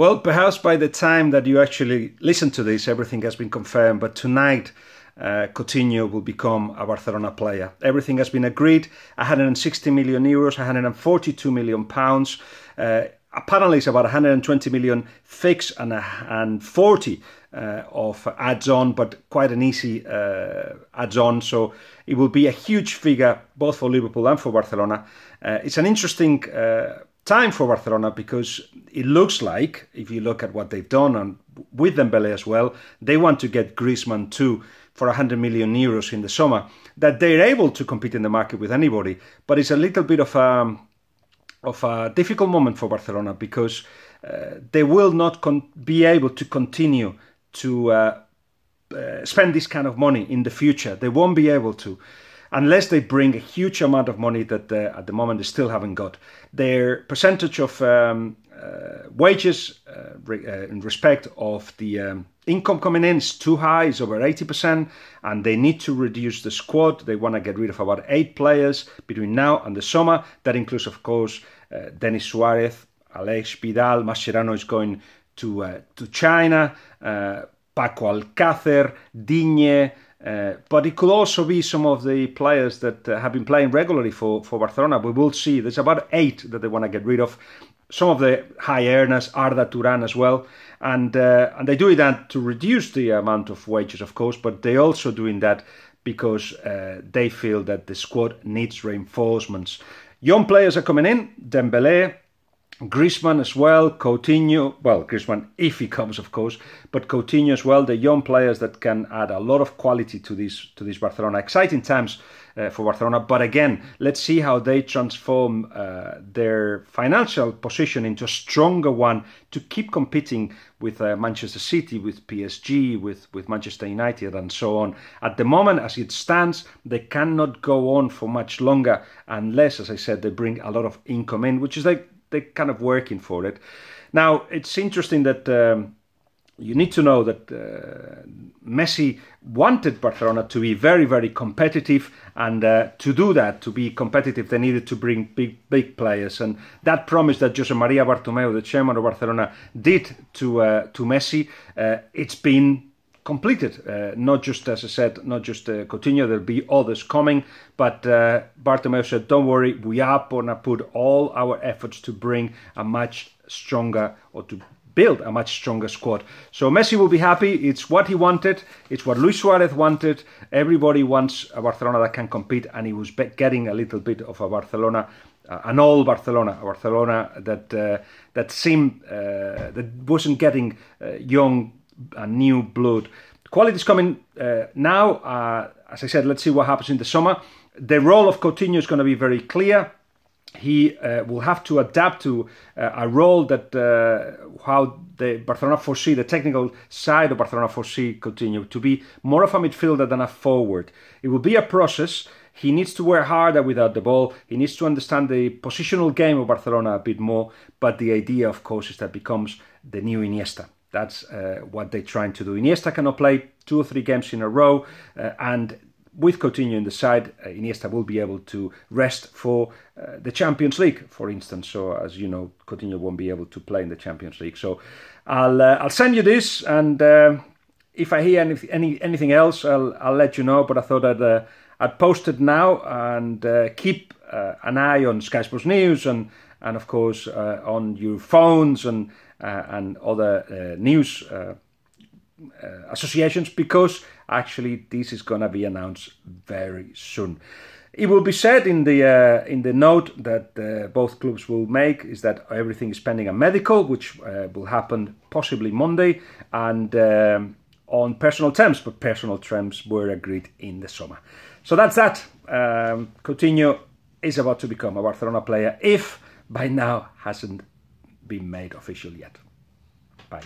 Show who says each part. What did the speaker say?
Speaker 1: Well, perhaps by the time that you actually listen to this, everything has been confirmed. But tonight, Coutinho will become a Barcelona player. Everything has been agreed. 160 million euros, 142 million pounds. Apparently, it's about 120 million fixed and 40 of adds-on, but quite an easy adds-on. So it will be a huge figure both for Liverpool and for Barcelona. It's an interesting time for Barcelona because it looks like, if you look at what they've done and with Dembele as well, they want to get Griezmann too for 100 million euros in the summer, that they're able to compete in the market with anybody. But it's a little bit of a difficult moment for Barcelona because they will not be able to continue to spend this kind of money in the future. They won't be able to, unless they bring a huge amount of money that at the moment they still haven't got. Their percentage of wages in respect of the income coming in is too high, it's over 80%, and they need to reduce the squad. They want to get rid of about 8 players between now and the summer. That includes, of course, Denis Suarez, Alex Vidal, Mascherano is going to China, Paco Alcácer, Digne, but it could also be some of the players that have been playing regularly for Barcelona. We will see. There's about 8 that they want to get rid of. Some of the high earners, Arda Turan as well. And they're doing that to reduce the amount of wages, of course, but they're also doing that because they feel that the squad needs reinforcements. Young players are coming in, Dembele, Griezmann as well, Coutinho, well, Griezmann if he comes, of course, but Coutinho as well, the young players that can add a lot of quality to this Barcelona. Exciting times for Barcelona, but again, let's see how they transform their financial position into a stronger one to keep competing with Manchester City, with PSG, with Manchester United and so on. At the moment, as it stands, they cannot go on for much longer unless, as I said, they bring a lot of income in, which is like they're kind of working for it. Now, it's interesting that you need to know that Messi wanted Barcelona to be very, very competitive, and to do that, to be competitive, they needed to bring big players. And that promise that José María Bartomeu, the chairman of Barcelona, did to Messi, it's been completed. Not just, as I said, not just Coutinho, there'll be others coming, but Bartomeu said, don't worry, we are going to put all our efforts to bring a much stronger, or to build a much stronger squad. So Messi will be happy. It's what he wanted. It's what Luis Suarez wanted. Everybody wants a Barcelona that can compete, and he was getting a little bit of a Barcelona, an old Barcelona, a Barcelona that seemed that wasn't getting young and new blood. Quality is coming now. As I said, let's see what happens in the summer. The role of Coutinho is going to be very clear. He will have to adapt to a role that how the Barcelona foresee, the technical side of Barcelona foresee Coutinho to be more of a midfielder than a forward. It will be a process. He needs to work harder without the ball. He needs to understand the positional game of Barcelona a bit more. But the idea, of course, is that becomes the new Iniesta. That's what they're trying to do. Iniesta cannot play 2 or 3 games in a row, and with Coutinho in the side, Iniesta will be able to rest for the Champions League, for instance. So, as you know, Coutinho won't be able to play in the Champions League. So, I'll send you this, and if I hear anything else, I'll let you know. But I thought I'd post it now, and keep an eye on Sky Sports News and of course on your phones and other news associations, because actually this is going to be announced very soon. It will be said in the note that both clubs will make is that everything is pending a medical, which will happen possibly Monday, and on personal terms, but personal terms were agreed in the summer. So that's that. Coutinho is about to become a Barcelona player, if by now hasn't been made official yet. Bye.